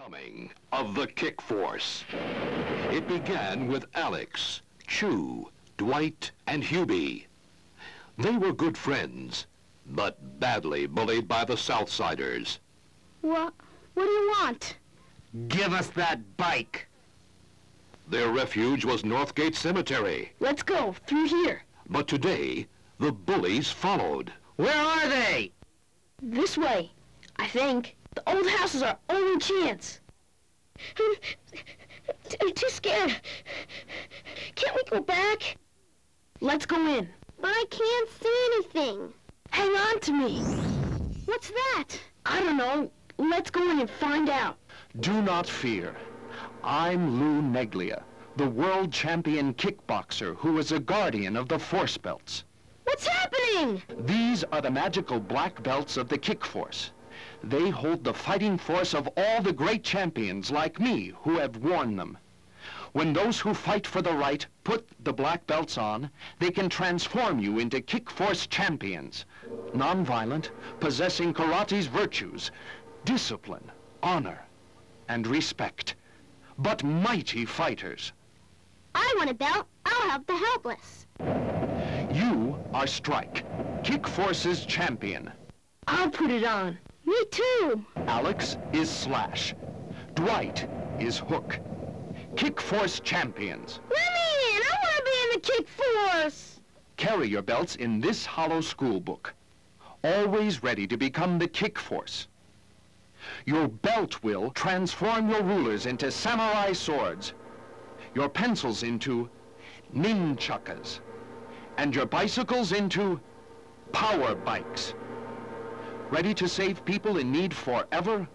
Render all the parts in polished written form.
Coming of the Kick Force. It began with Alex, Chew, Dwight, and Hubie. They were good friends, but badly bullied by the Southsiders. What do you want? Give us that bike. Their refuge was Northgate Cemetery. Let's go, through here. But today, the bullies followed. Where are they? This way, I think. The old house is our only chance. I'm too scared. Can't we go back? Let's go in. But I can't see anything. Hang on to me. What's that? I don't know. Let's go in and find out. Do not fear. I'm Lou Neglia, the world champion kickboxer who is a guardian of the force belts. What's happening? These are the magical black belts of the kick force. They hold the fighting force of all the great champions like me who have worn them. When those who fight for the right put the black belts on, they can transform you into kick force champions. Non-violent, possessing karate's virtues, discipline, honor, and respect. But mighty fighters. I want a belt. I'll help the helpless. You are Strike, Kick Force's champion. I'll put it on. Me too. Alex is Slash. Dwight is Hook. Kick Force champions. Let me in. I want to be in the Kick Force. Carry your belts in this hollow school book. Always ready to become the Kick Force. Your belt will transform your rulers into samurai swords, your pencils into nunchucks, and your bicycles into power bikes. Ready to save people in need forever?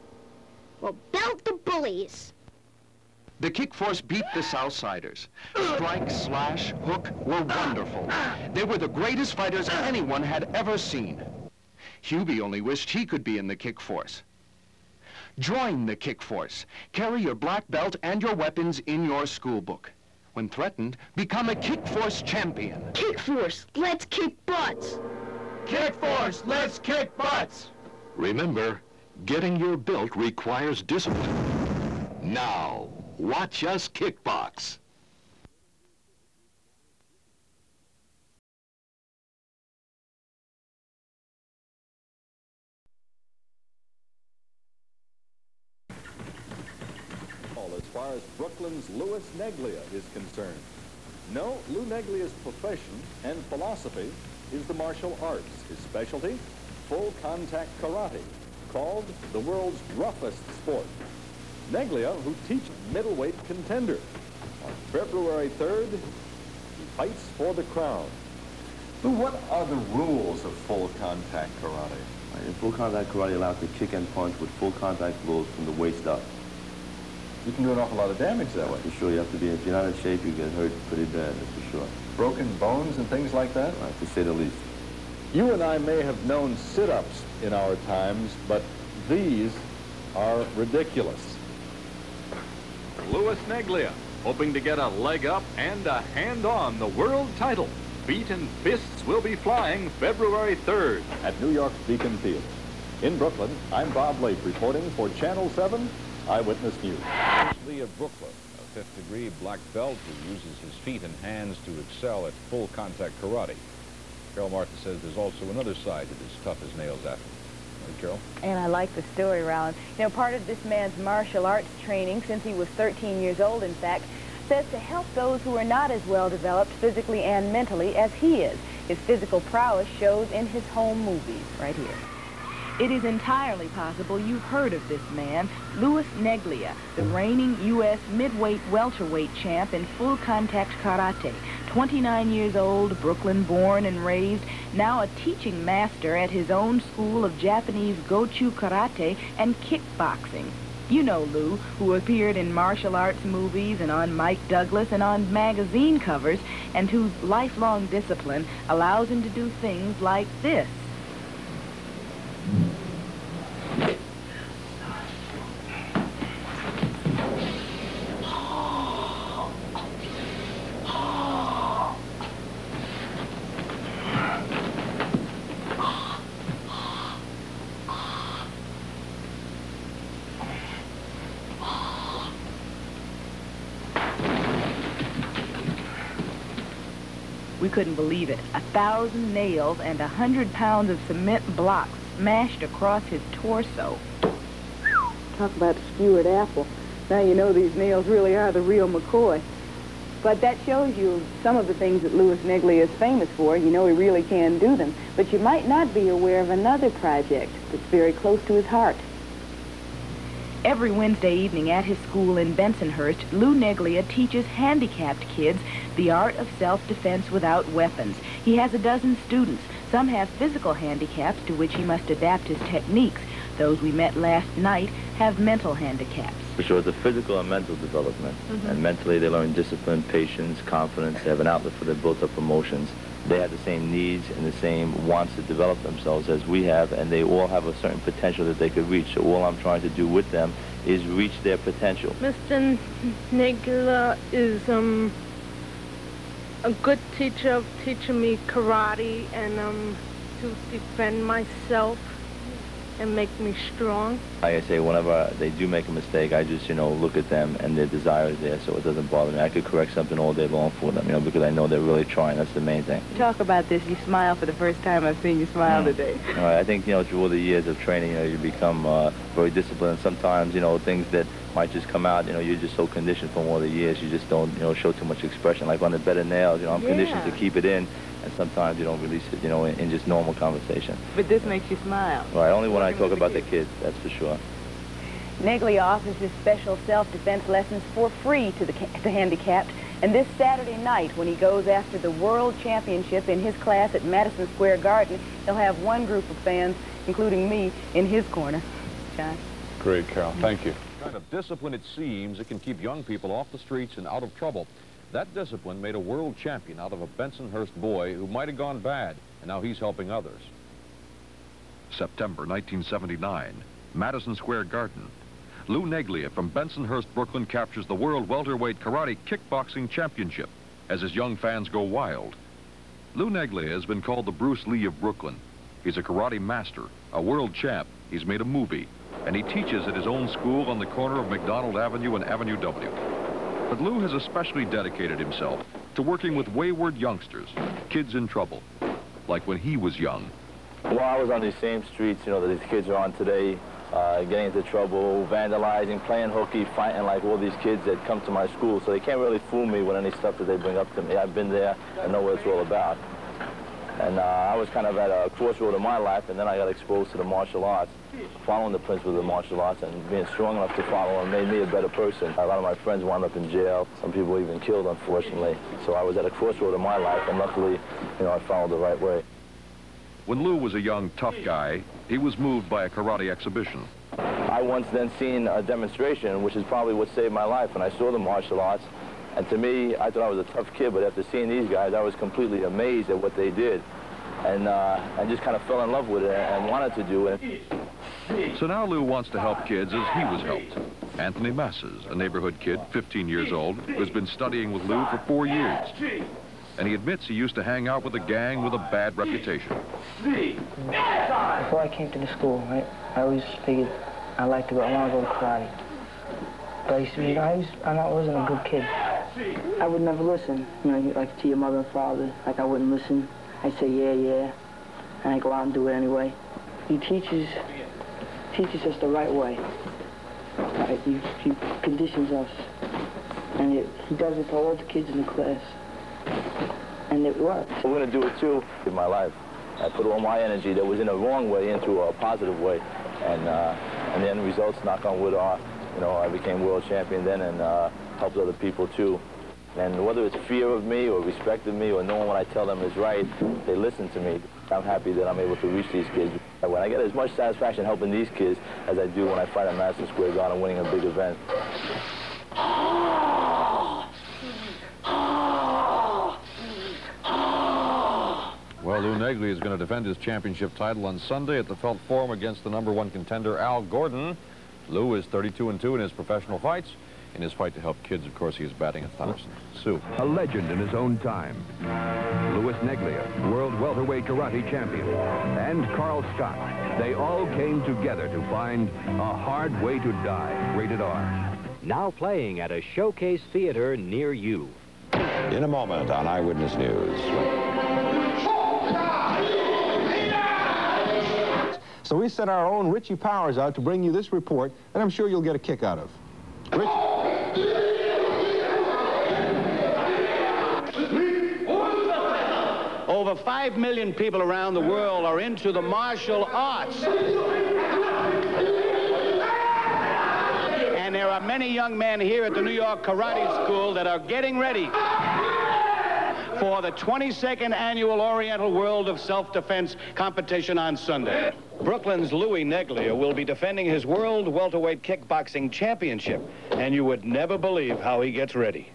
Well, belt the bullies. The Kick Force beat the Southsiders. Strike, Slash, Hook were wonderful. They were the greatest fighters anyone had ever seen. Hubie only wished he could be in the Kick Force. Join the Kick Force. Carry your black belt and your weapons in your school book. When threatened, become a Kick Force champion. Kick Force, let's kick butts. Kick Force, let's kick butts. Remember, getting your belt requires discipline. Now, watch us kickbox. As far as Brooklyn's Louis Neglia is concerned. No, Lou Neglia's profession and philosophy is the martial arts. His specialty, full contact karate, called the world's roughest sport. Neglia, who teaches middleweight contender. On February 3rd, he fights for the crown. Lou, what are the rules of full contact karate? In full contact karate allows to kick and punch with full contact blows from the waist up. You can do an awful lot of damage that way. For sure, you have to be, if you're not in shape, you get hurt pretty bad, that's for sure. Broken bones and things like that? Right, to say the least. You and I may have known sit-ups in our times, but these are ridiculous. Louis Neglia, hoping to get a leg up and a hand on the world title. Feet and fists will be flying February 3rd at New York's Beacon Theater. In Brooklyn, I'm Bob Lake reporting for Channel 7 Eyewitness News. Lee of Brooklyn, a 5th degree black belt who uses his feet and hands to excel at full contact karate. Carol Martin says there's also another side to this tough as nails athlete. Right, Carol? And I like the story, Ron. You know, part of this man's martial arts training, since he was 13 years old, in fact, says to help those who are not as well developed physically and mentally as he is. His physical prowess shows in his home movies, right here. It is entirely possible you've heard of this man, Louis Neglia, the reigning U.S. midweight welterweight champ in full contact karate. 29 years old, Brooklyn born and raised, now a teaching master at his own school of Japanese Gochu karate and kickboxing. You know Lou, who appeared in martial arts movies and on Mike Douglas and on magazine covers, and whose lifelong discipline allows him to do things like this. We couldn't believe it. 1,000 nails and 100 pounds of cement blocks smashed across his torso. Talk about skewered apple. Now you know these nails really are the real McCoy. But that shows you some of the things that Louis Neglia is famous for. You know he really can do them. But you might not be aware of another project that's very close to his heart. Every Wednesday evening at his school in Bensonhurst, Lou Neglia teaches handicapped kids the art of self-defense without weapons. He has a dozen students. Some have physical handicaps to which he must adapt his techniques. Those we met last night have mental handicaps. For sure, it's a physical and mental development. And mentally, they learn discipline, patience, confidence. They have an outlet for their built-up emotions. They have the same needs and the same wants to develop themselves as we have, and they all have a certain potential that they could reach. So all I'm trying to do with them is reach their potential. Mr. Neglia is a good teacher of teaching me karate and to defend myself and make me strong. Like I say, whenever they do make a mistake, I just, look at them and their desire is there, so it doesn't bother me. I could correct something all day long for them, because I know they're really trying. That's the main thing. Talk about this. You smile for the first time I've seen you smile today. I think, through all the years of training, you become very disciplined. Sometimes, things that might just come out, you're just so conditioned from all the years, you just don't, show too much expression. Like on the bed of nails, I'm conditioned to keep it in, and sometimes you don't release it, in just normal conversation. But this makes you smile. Right, only when I talk about the kids, that's for sure. Neglia offers his special self-defense lessons for free to the handicapped. And this Saturday night, when he goes after the World Championship in his class at Madison Square Garden, he'll have one group of fans, including me, in his corner. John? Great, Carol. Thank you. Kind of discipline, it seems, it can keep young people off the streets and out of trouble. That discipline made a world champion out of a Bensonhurst boy who might have gone bad, and now he's helping others. September 1979, Madison Square Garden. Lou Neglia from Bensonhurst, Brooklyn captures the World Welterweight Karate Kickboxing Championship as his young fans go wild. Lou Neglia has been called the Bruce Lee of Brooklyn. He's a karate master, a world champ. He's made a movie, and he teaches at his own school on the corner of McDonald Avenue and Avenue W. But Lou has especially dedicated himself to working with wayward youngsters, kids in trouble, like when he was young. Well, I was on these same streets, that these kids are on today, getting into trouble, vandalizing, playing hooky, fighting like all these kids that come to my school. So they can't really fool me with any stuff that they bring up to me. I've been there and know what it's all about. And I was kind of at a crossroad in my life, and then I got exposed to the martial arts. Following the principles of the martial arts and being strong enough to follow them made me a better person. A lot of my friends wound up in jail. Some people were even killed, unfortunately. So I was at a crossroad in my life, and luckily, I followed the right way. When Lou was a young, tough guy, he was moved by a karate exhibition. I once then seen a demonstration, which is probably what saved my life, and I saw the martial arts. And to me, I thought I was a tough kid, but after seeing these guys, I was completely amazed at what they did. And I just kind of fell in love with it and wanted to do it. So now Lou wants to help kids as he was helped. Anthony Masses, a neighborhood kid, 15 years old, who's been studying with Lou for 4 years. And he admits he used to hang out with a gang with a bad reputation. Before I came to the school, right, I always figured I want to go to karate. But I used to be, I wasn't a good kid. I would never listen, like to your mother and father. Like I wouldn't listen. I'd say yeah, and I'd go out and do it anyway. He teaches us the right way. Right? He conditions us, and he does it for all the kids in the class, and it works. I'm going to do it too in my life. I put all my energy that was in a wrong way into a positive way, and the end results, knock on wood, are, I became world champion then and helped other people too. And whether it's fear of me or respect of me or knowing what I tell them is right, they listen to me. I'm happy that I'm able to reach these kids. When I get as much satisfaction helping these kids as I do when I fight at Madison Square Garden winning a big event. Well, Lou Neglia is going to defend his championship title on Sunday at the Felt Forum against the #1 contender, Al Gordon. Lou is 32-2 in his professional fights. In his fight to help kids, of course, he is batting 1,000. Sue. A legend in his own time. Louis Neglia, world welterweight karate champion, and Carl Scott. They all came together to find A Hard Way to Die, rated R. Now playing at a showcase theater near you. In a moment on Eyewitness News. So we sent our own Richie Powers out to bring you this report that I'm sure you'll get a kick out of. Richie. Over 5 million people around the world are into the martial arts. And there are many young men here at the New York Karate School that are getting ready for the 22nd Annual Oriental World of Self-Defense competition on Sunday. Brooklyn's Lou Neglia will be defending his World Welterweight Kickboxing Championship, and you would never believe how he gets ready.